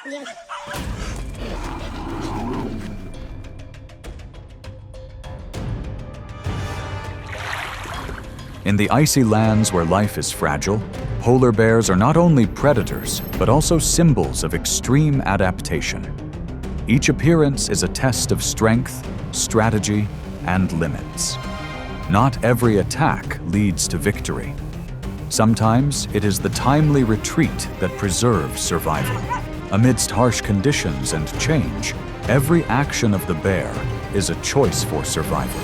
In the icy lands where life is fragile, polar bears are not only predators, but also symbols of extreme adaptation. Each appearance is a test of strength, strategy, and limits. Not every attack leads to victory. Sometimes it is the timely retreat that preserves survival. Amidst harsh conditions and change, every action of the bear is a choice for survival.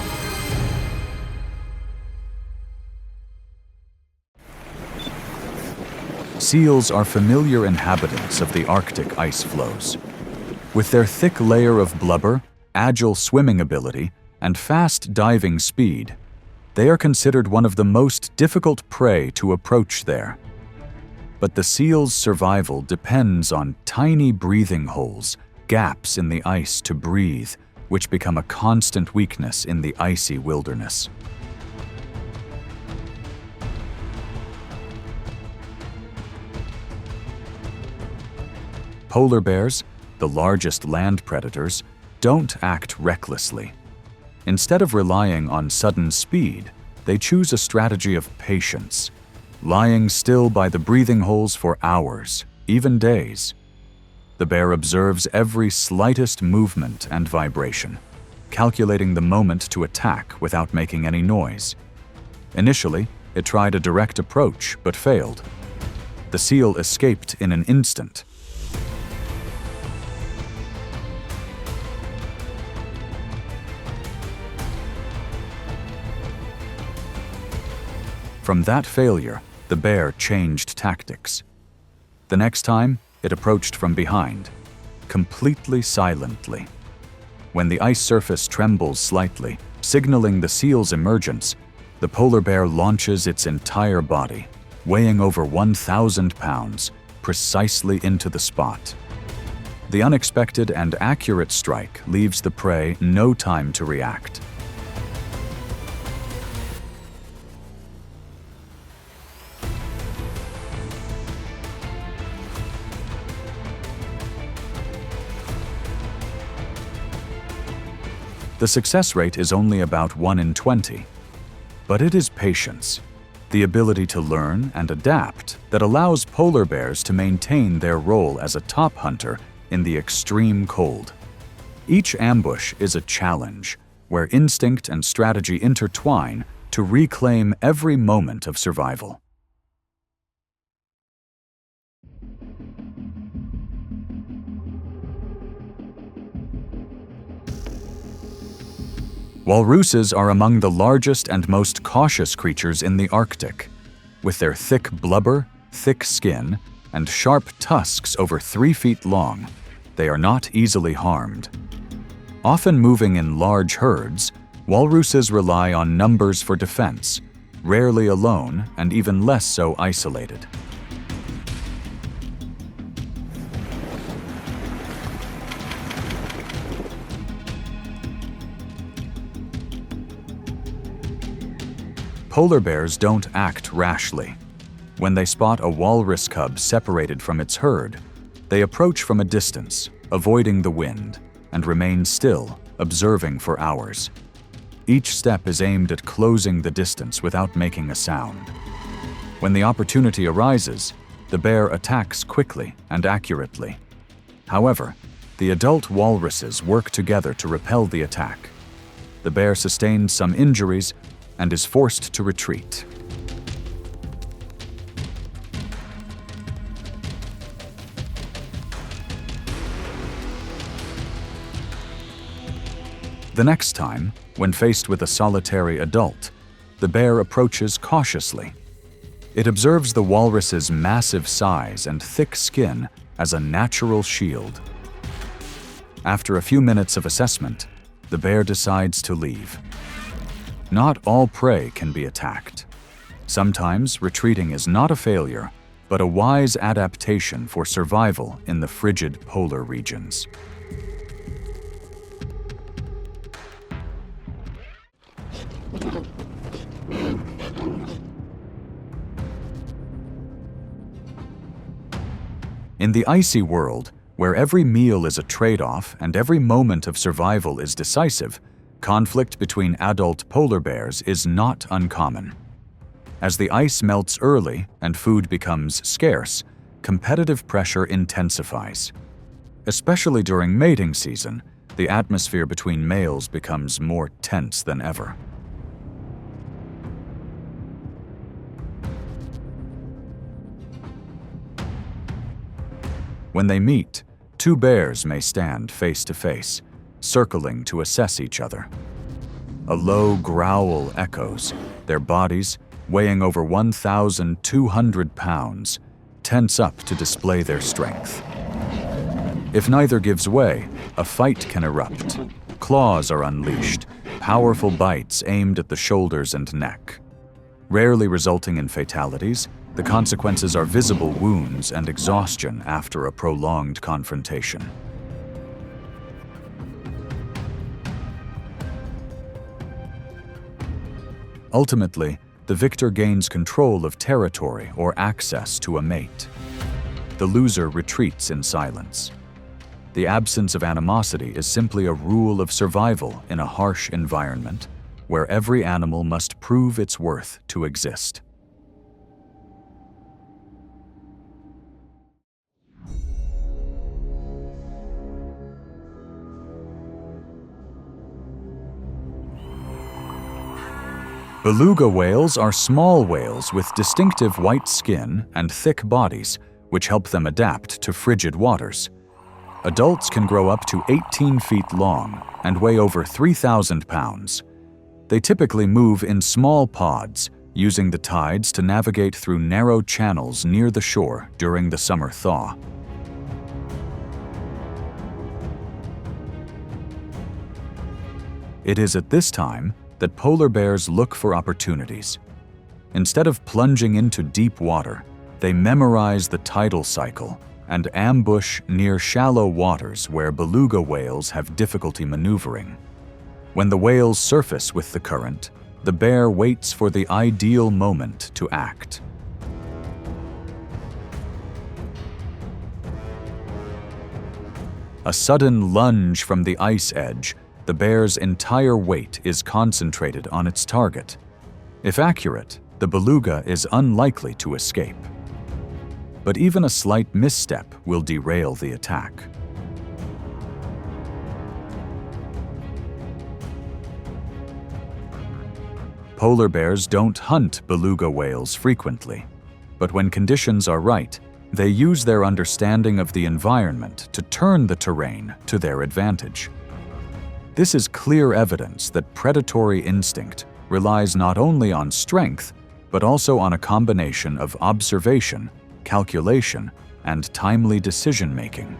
Seals are familiar inhabitants of the Arctic ice floes. With their thick layer of blubber, agile swimming ability, and fast diving speed, they are considered one of the most difficult prey to approach there. But the seal's survival depends on tiny breathing holes, gaps in the ice to breathe, which become a constant weakness in the icy wilderness. Polar bears, the largest land predators, don't act recklessly. Instead of relying on sudden speed, they choose a strategy of patience, lying still by the breathing holes for hours, even days. The bear observes every slightest movement and vibration, calculating the moment to attack without making any noise. Initially, it tried a direct approach but failed. The seal escaped in an instant. From that failure, the bear changed tactics. The next time, it approached from behind, completely silently. When the ice surface trembles slightly, signaling the seal's emergence, the polar bear launches its entire body, weighing over 1,000 pounds, precisely into the spot. The unexpected and accurate strike leaves the prey no time to react. The success rate is only about 1 in 20. But it is patience, the ability to learn and adapt, that allows polar bears to maintain their role as a top hunter in the extreme cold. Each ambush is a challenge, where instinct and strategy intertwine to reclaim every moment of survival. Walruses are among the largest and most cautious creatures in the Arctic. With their thick blubber, thick skin, and sharp tusks over 3 feet long, they are not easily harmed. Often moving in large herds, walruses rely on numbers for defense, rarely alone and even less so isolated. Polar bears don't act rashly. When they spot a walrus cub separated from its herd, they approach from a distance, avoiding the wind, and remain still, observing for hours. Each step is aimed at closing the distance without making a sound. When the opportunity arises, the bear attacks quickly and accurately. However, the adult walruses work together to repel the attack. The bear sustains some injuries and is forced to retreat. The next time, when faced with a solitary adult, the bear approaches cautiously. It observes the walrus's massive size and thick skin as a natural shield. After a few minutes of assessment, the bear decides to leave. Not all prey can be attacked. Sometimes retreating is not a failure, but a wise adaptation for survival in the frigid polar regions. In the icy world, Where every meal is a trade-off and every moment of survival is decisive, conflict between adult polar bears is not uncommon. As the ice melts early and food becomes scarce, competitive pressure intensifies. Especially during mating season, the atmosphere between males becomes more tense than ever. When they meet, two bears may stand face to face, circling to assess each other. A low growl echoes, their bodies, weighing over 1,200 pounds, tense up to display their strength. If neither gives way, a fight can erupt. Claws are unleashed, powerful bites aimed at the shoulders and neck. Rarely resulting in fatalities, the consequences are visible wounds and exhaustion after a prolonged confrontation. Ultimately, the victor gains control of territory or access to a mate. The loser retreats in silence. The absence of animosity is simply a rule of survival in a harsh environment where every animal must prove its worth to exist. Beluga whales are small whales with distinctive white skin and thick bodies, which help them adapt to frigid waters. Adults can grow up to 18 feet long and weigh over 3,000 pounds. They typically move in small pods, using the tides to navigate through narrow channels near the shore during the summer thaw. It is at this time that polar bears look for opportunities. Instead of plunging into deep water, they memorize the tidal cycle and ambush near shallow waters where beluga whales have difficulty maneuvering. When the whales surface with the current, the bear waits for the ideal moment to act. A sudden lunge from the ice edge, the bear's entire weight is concentrated on its target. If accurate, the beluga is unlikely to escape. But even a slight misstep will derail the attack. Polar bears don't hunt beluga whales frequently, but when conditions are right, they use their understanding of the environment to turn the terrain to their advantage. This is clear evidence that predatory instinct relies not only on strength, but also on a combination of observation, calculation, and timely decision-making.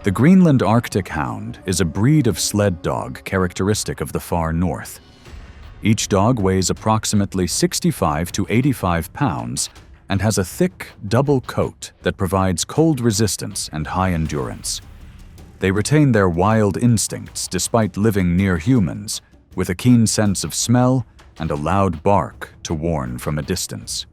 The Greenland Arctic Hound is a breed of sled dog characteristic of the far north. Each dog weighs approximately 65 to 85 pounds and has a thick, double coat that provides cold resistance and high endurance. They retain their wild instincts despite living near humans, with a keen sense of smell and a loud bark to warn from a distance.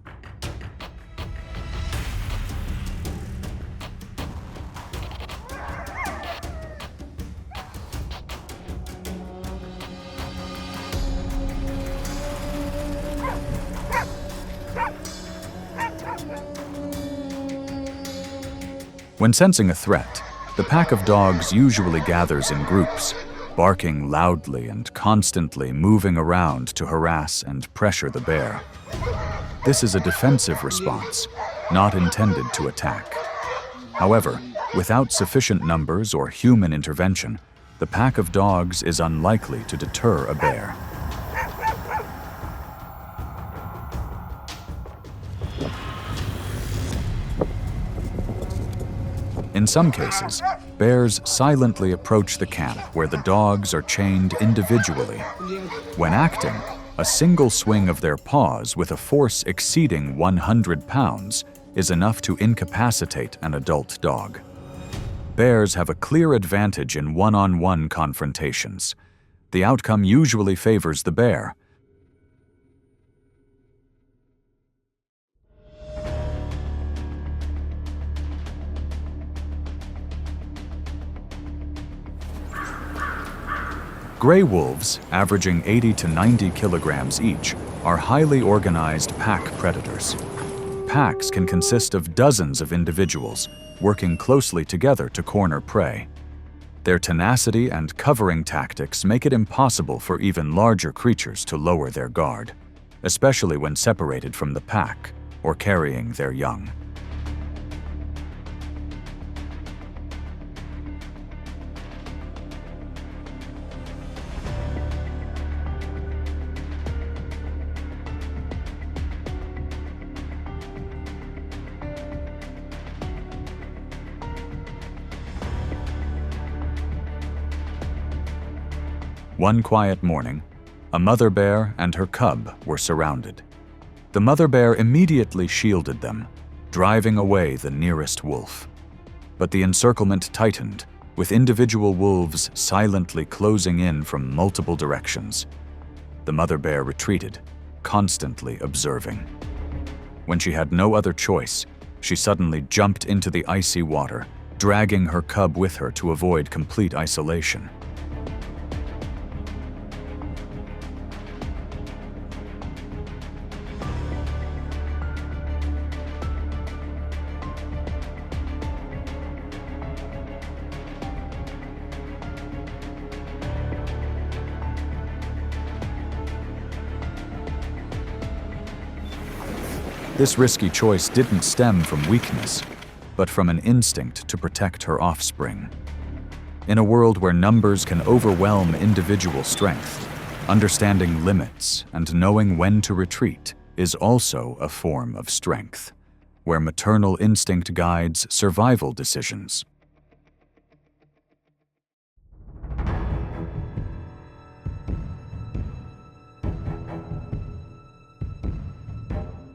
When sensing a threat, the pack of dogs usually gathers in groups, barking loudly and constantly moving around to harass and pressure the bear. This is a defensive response, not intended to attack. However, without sufficient numbers or human intervention, the pack of dogs is unlikely to deter a bear. In some cases, bears silently approach the camp where the dogs are chained individually. When acting, a single swing of their paws with a force exceeding 100 pounds is enough to incapacitate an adult dog. Bears have a clear advantage in one-on-one confrontations. The outcome usually favors the bear. Gray wolves, averaging 80 to 90 kilograms each, are highly organized pack predators. Packs can consist of dozens of individuals, working closely together to corner prey. Their tenacity and covering tactics make it impossible for even larger creatures to lower their guard, especially when separated from the pack or carrying their young. One quiet morning, a mother bear and her cub were surrounded. The mother bear immediately shielded them, driving away the nearest wolf. But the encirclement tightened, with individual wolves silently closing in from multiple directions. The mother bear retreated, constantly observing. When she had no other choice, she suddenly jumped into the icy water, dragging her cub with her to avoid complete isolation. This risky choice didn't stem from weakness, but from an instinct to protect her offspring. In a world where numbers can overwhelm individual strength, understanding limits and knowing when to retreat is also a form of strength, where maternal instinct guides survival decisions.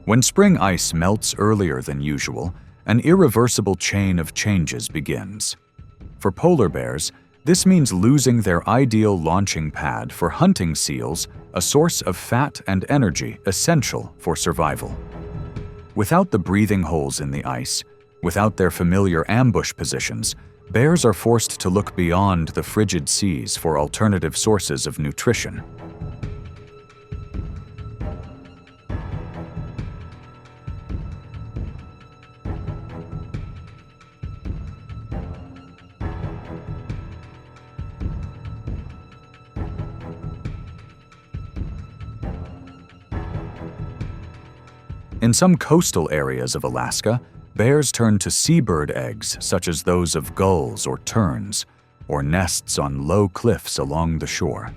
When spring ice melts earlier than usual, an irreversible chain of changes begins. For polar bears, this means losing their ideal launching pad for hunting seals, a source of fat and energy essential for survival. Without the breathing holes in the ice, without their familiar ambush positions, bears are forced to look beyond the frigid seas for alternative sources of nutrition. In some coastal areas of Alaska, bears turn to seabird eggs such as those of gulls or terns, or nests on low cliffs along the shore.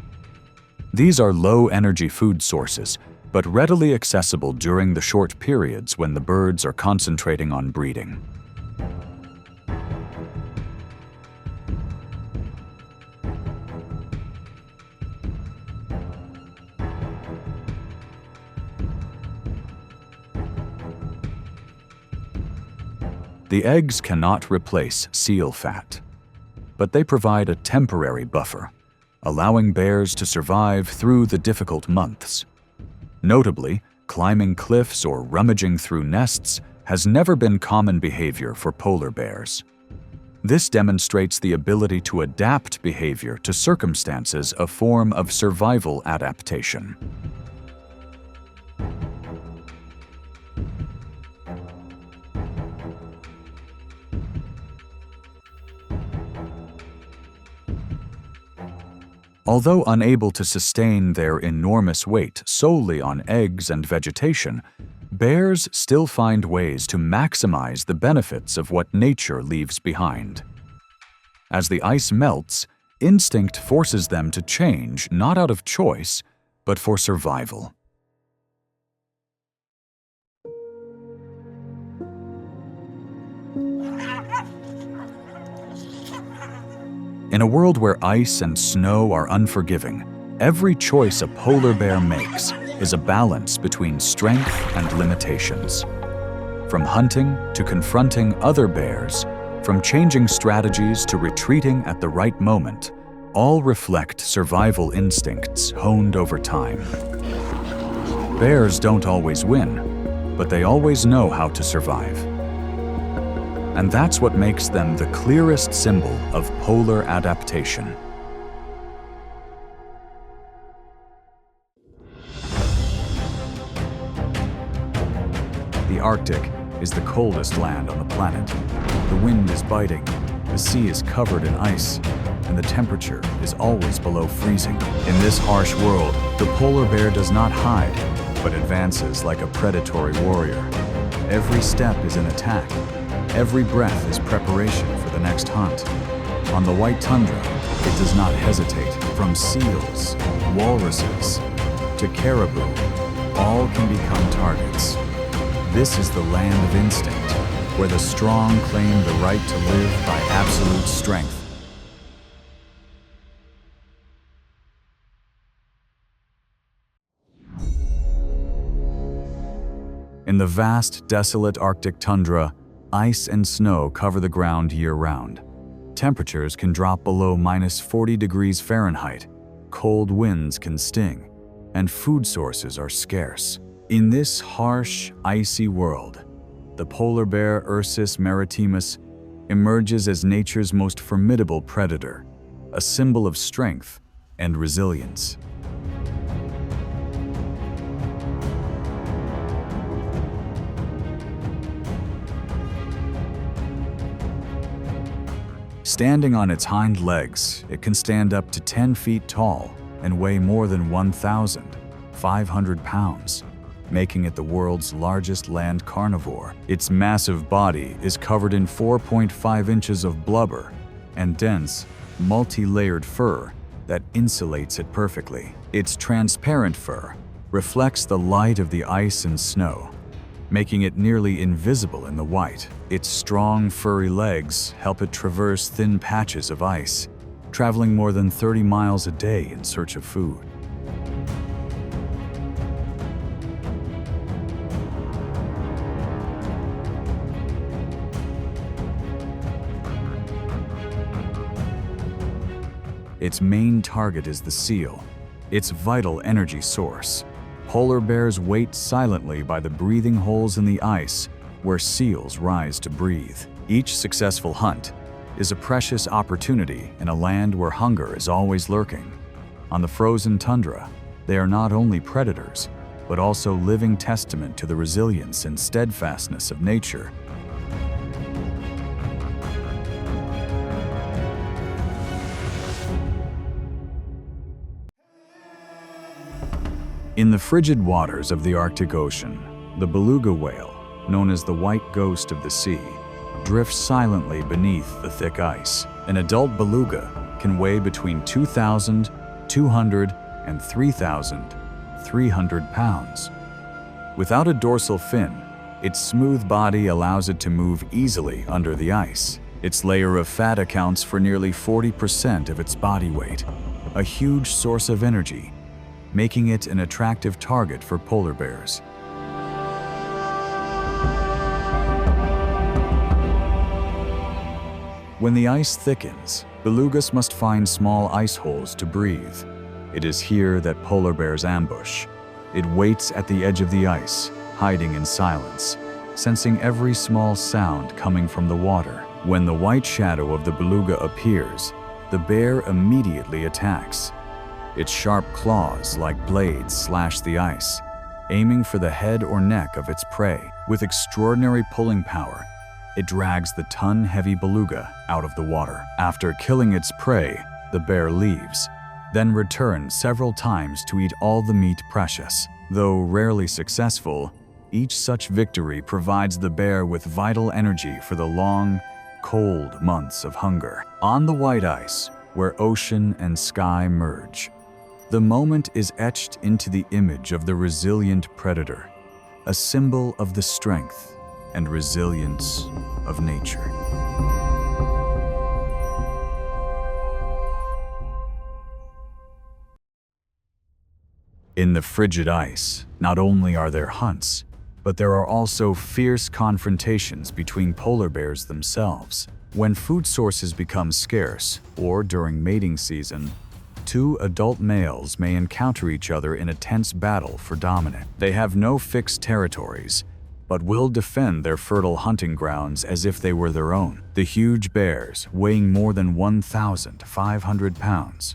These are low-energy food sources, but readily accessible during the short periods when the birds are concentrating on breeding. The eggs cannot replace seal fat, but they provide a temporary buffer, allowing bears to survive through the difficult months. Notably, climbing cliffs or rummaging through nests has never been common behavior for polar bears. This demonstrates the ability to adapt behavior to circumstances, a form of survival adaptation. Although unable to sustain their enormous weight solely on eggs and vegetation, bears still find ways to maximize the benefits of what nature leaves behind. As the ice melts, instinct forces them to change not out of choice, but for survival. In a world where ice and snow are unforgiving, every choice a polar bear makes is a balance between strength and limitations. From hunting to confronting other bears, from changing strategies to retreating at the right moment, all reflect survival instincts honed over time. Bears don't always win, but they always know how to survive. And that's what makes them the clearest symbol of polar adaptation. The Arctic is the coldest land on the planet. The wind is biting, the sea is covered in ice, and the temperature is always below freezing. In this harsh world, the polar bear does not hide, but advances like a predatory warrior. Every step is an attack. Every breath is preparation for the next hunt. On the white tundra, it does not hesitate. From seals, walruses, to caribou, all can become targets. This is the land of instinct, where the strong claim the right to live by absolute strength. In the vast, desolate Arctic tundra, ice and snow cover the ground year-round. Temperatures can drop below -40 degrees Fahrenheit, cold winds can sting, and food sources are scarce. In this harsh, icy world, the polar bear Ursus maritimus emerges as nature's most formidable predator, a symbol of strength and resilience. Standing on its hind legs, it can stand up to 10 feet tall and weigh more than 1,500 pounds, making it the world's largest land carnivore. Its massive body is covered in 4.5 inches of blubber and dense, multi-layered fur that insulates it perfectly. Its transparent fur reflects the light of the ice and snow, making it nearly invisible in the white. Its strong, furry legs help it traverse thin patches of ice, traveling more than 30 miles a day in search of food. Its main target is the seal, its vital energy source. Polar bears wait silently by the breathing holes in the ice where seals rise to breathe. Each successful hunt is a precious opportunity in a land where hunger is always lurking. On the frozen tundra, they are not only predators, but also living testament to the resilience and steadfastness of nature. In the frigid waters of the Arctic Ocean, the beluga whale, known as the white ghost of the sea, drifts silently beneath the thick ice. An adult beluga can weigh between 2,200 and 3,300 pounds. Without a dorsal fin, its smooth body allows it to move easily under the ice. Its layer of fat accounts for nearly 40% of its body weight, a huge source of energy, making it an attractive target for polar bears. When the ice thickens, belugas must find small ice holes to breathe. It is here that polar bears ambush. It waits at the edge of the ice, hiding in silence, sensing every small sound coming from the water. When the white shadow of the beluga appears, the bear immediately attacks. Its sharp claws, like blades, slash the ice, aiming for the head or neck of its prey. With extraordinary pulling power, it drags the ton-heavy beluga out of the water. After killing its prey, the bear leaves, then returns several times to eat all the meat precious. Though rarely successful, each such victory provides the bear with vital energy for the long, cold months of hunger. On the white ice, where ocean and sky merge, the moment is etched into the image of the resilient predator, a symbol of the strength and resilience of nature. In the frigid ice, not only are there hunts, But there are also fierce confrontations between polar bears themselves. When food sources become scarce, or during mating season, two adult males may encounter each other in a tense battle for dominance. They have no fixed territories, but will defend their fertile hunting grounds as if they were their own. The huge bears, weighing more than 1,500 pounds,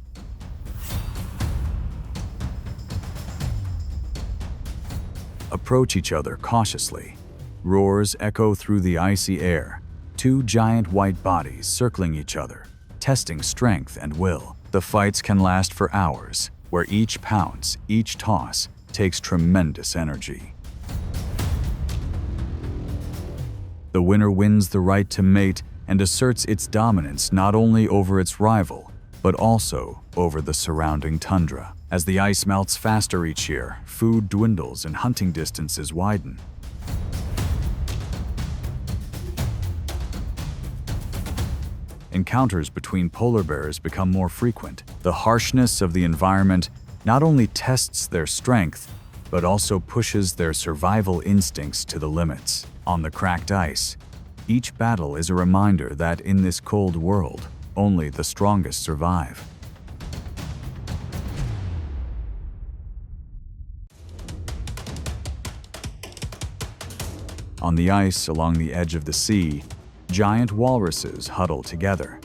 approach each other cautiously. Roars echo through the icy air, two giant white bodies circling each other, testing strength and will. The fights can last for hours, where each pounce, each toss, takes tremendous energy. The winner wins the right to mate and asserts its dominance not only over its rival, but also over the surrounding tundra. As the ice melts faster each year, food dwindles and hunting distances widen. Encounters between polar bears become more frequent. The harshness of the environment not only tests their strength, but also pushes their survival instincts to the limits. On the cracked ice, each battle is a reminder that in this cold world, only the strongest survive. On the ice along the edge of the sea, giant walruses huddle together.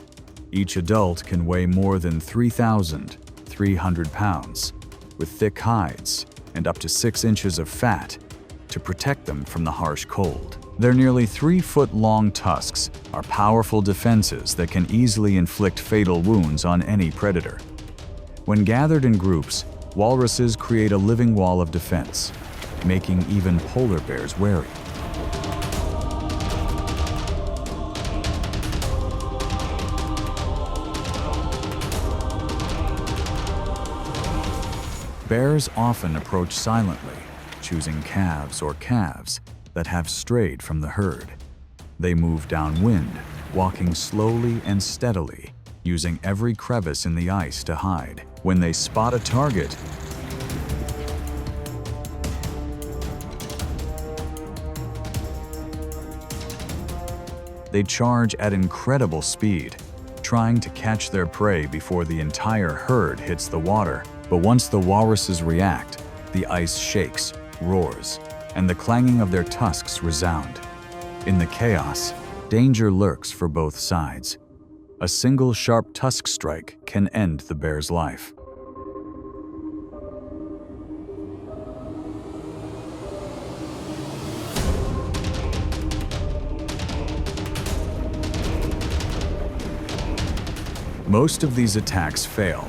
Each adult can weigh more than 3,300 pounds, with thick hides and up to 6 inches of fat to protect them from the harsh cold. Their nearly 3-foot-long tusks are powerful defenses that can easily inflict fatal wounds on any predator. When gathered in groups, walruses create a living wall of defense, making even polar bears wary. Bears often approach silently, choosing calves or calves that have strayed from the herd. They move downwind, walking slowly and steadily, using every crevice in the ice to hide. When they spot a target, they charge at incredible speed, trying to catch their prey before the entire herd hits the water. But once the walruses react, the ice shakes, roars, and the clanging of their tusks resound. In the chaos, danger lurks for both sides. A single sharp tusk strike can end the bear's life. Most of these attacks fail.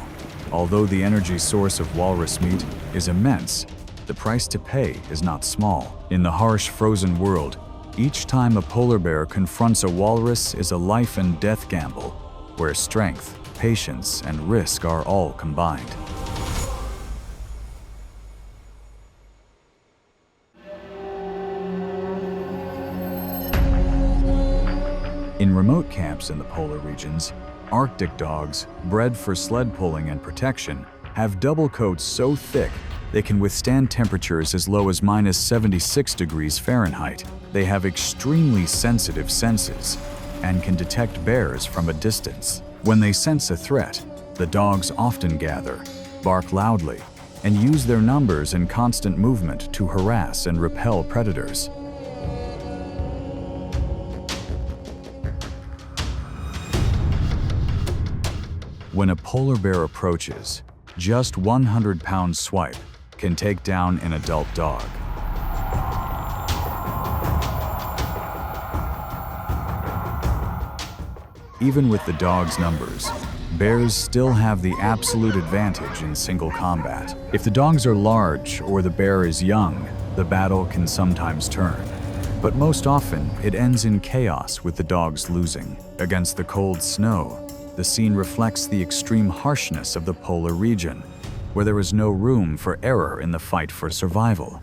Although the energy source of walrus meat is immense, the price to pay is not small. In the harsh, frozen world, each time a polar bear confronts a walrus is a life and death gamble, where strength, patience, and risk are all combined. In remote camps in the polar regions, Arctic dogs, bred for sled pulling and protection, have double coats so thick they can withstand temperatures as low as -76 degrees Fahrenheit. They have extremely sensitive senses and can detect bears from a distance. When they sense a threat, the dogs often gather, bark loudly, and use their numbers and constant movement to harass and repel predators. When a polar bear approaches, just 100-pound swipe can take down an adult dog. Even with the dog's numbers, bears still have the absolute advantage in single combat. If the dogs are large or the bear is young, the battle can sometimes turn. But most often, it ends in chaos with the dogs losing. Against the cold snow, the scene reflects the extreme harshness of the polar region, where there is no room for error in the fight for survival.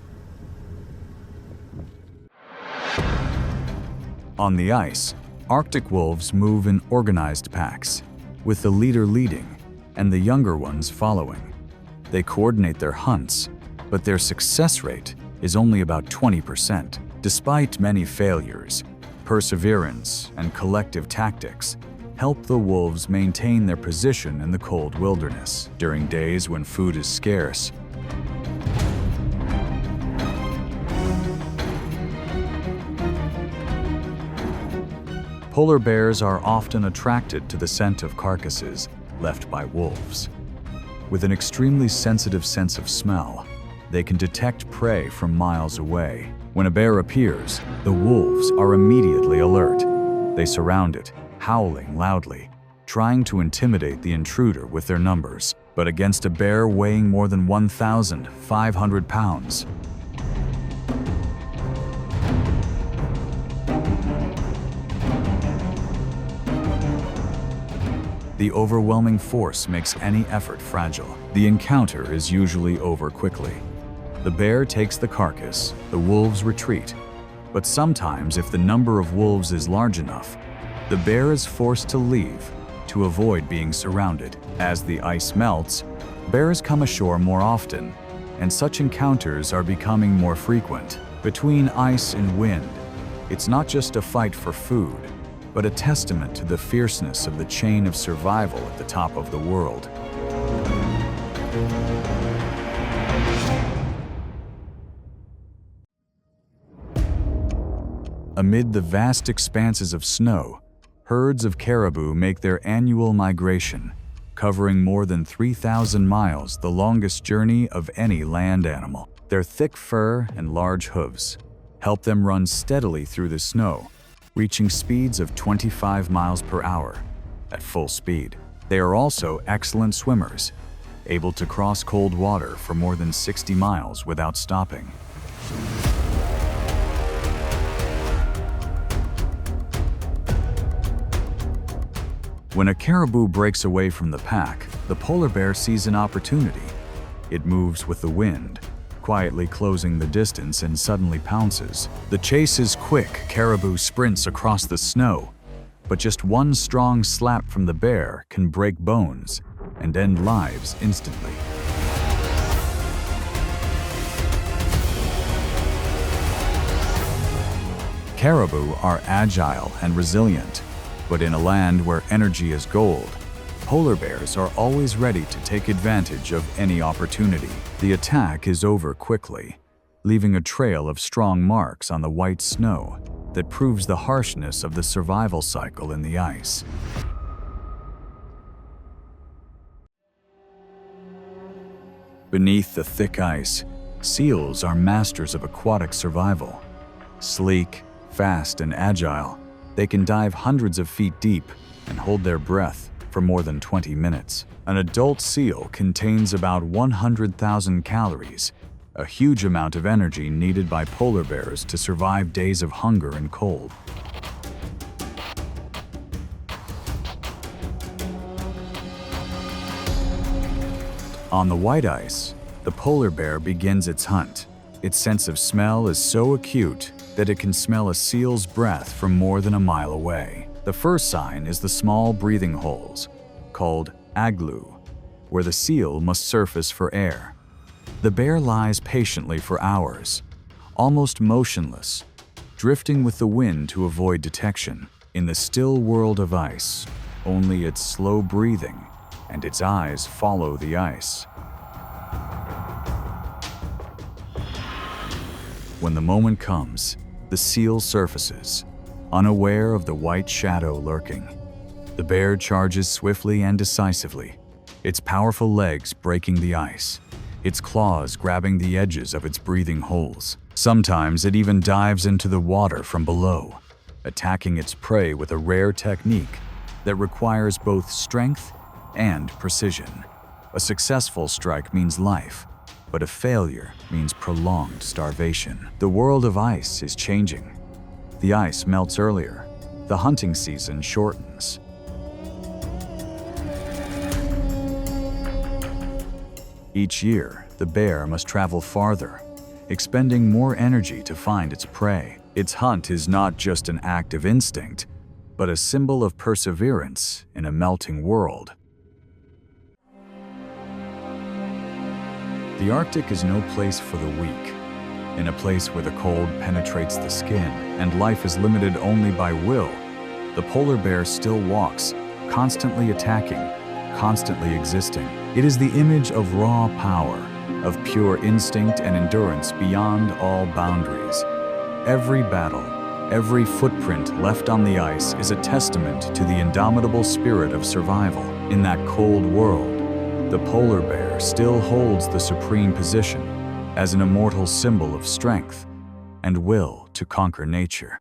On the ice, Arctic wolves move in organized packs, with the leader leading and the younger ones following. They coordinate their hunts, but their success rate is only about 20%. Despite many failures, perseverance and collective tactics help the wolves maintain their position in the cold wilderness during days when food is scarce. Polar bears are often attracted to the scent of carcasses left by wolves. With an extremely sensitive sense of smell, they can detect prey from miles away. When a bear appears, the wolves are immediately alert. They surround it, howling loudly, trying to intimidate the intruder with their numbers. But against a bear weighing more than 1,500 pounds, the overwhelming force makes any effort fragile. The encounter is usually over quickly. The bear takes the carcass, the wolves retreat. But sometimes, if the number of wolves is large enough, the bear is forced to leave to avoid being surrounded. As the ice melts, bears come ashore more often, and such encounters are becoming more frequent. Between ice and wind, it's not just a fight for food, but a testament to the fierceness of the chain of survival at the top of the world. Amid the vast expanses of snow, herds of caribou make their annual migration, covering more than 3,000 miles, the longest journey of any land animal. Their thick fur and large hooves help them run steadily through the snow, reaching speeds of 25 miles per hour at full speed. They are also excellent swimmers, able to cross cold water for more than 60 miles without stopping. When a caribou breaks away from the pack, the polar bear sees an opportunity. It moves with the wind, quietly closing the distance, and suddenly pounces. The chase is quick. Caribou sprints across the snow, but just one strong slap from the bear can break bones and end lives instantly. Caribou are agile and resilient, but in a land where energy is gold, polar bears are always ready to take advantage of any opportunity. The attack is over quickly, leaving a trail of strong marks on the white snow that proves the harshness of the survival cycle in the ice. Beneath the thick ice, seals are masters of aquatic survival. Sleek, fast, and agile, they can dive hundreds of feet deep and hold their breath for more than 20 minutes. An adult seal contains about 100,000 calories, a huge amount of energy needed by polar bears to survive days of hunger and cold. On the white ice, the polar bear begins its hunt. Its sense of smell is so acute that it can smell a seal's breath from more than a mile away. The first sign is the small breathing holes, called igloo, where the seal must surface for air. The bear lies patiently for hours, almost motionless, drifting with the wind to avoid detection. In the still world of ice, only its slow breathing and its eyes follow the ice. When the moment comes, the seal surfaces, unaware of the white shadow lurking. The bear charges swiftly and decisively, its powerful legs breaking the ice, its claws grabbing the edges of its breathing holes. Sometimes it even dives into the water from below, attacking its prey with a rare technique that requires both strength and precision. A successful strike means life, but a failure means prolonged starvation. The world of ice is changing. The ice melts earlier. The hunting season shortens. Each year, the bear must travel farther, expending more energy to find its prey. Its hunt is not just an act of instinct, but a symbol of perseverance in a melting world. The Arctic is no place for the weak. In a place where the cold penetrates the skin and life is limited only by will, the polar bear still walks, constantly attacking, constantly existing. It is the image of raw power, of pure instinct and endurance beyond all boundaries. Every battle, every footprint left on the ice is a testament to the indomitable spirit of survival. In that cold world, the polar bear still holds the supreme position as an immortal symbol of strength and will to conquer nature.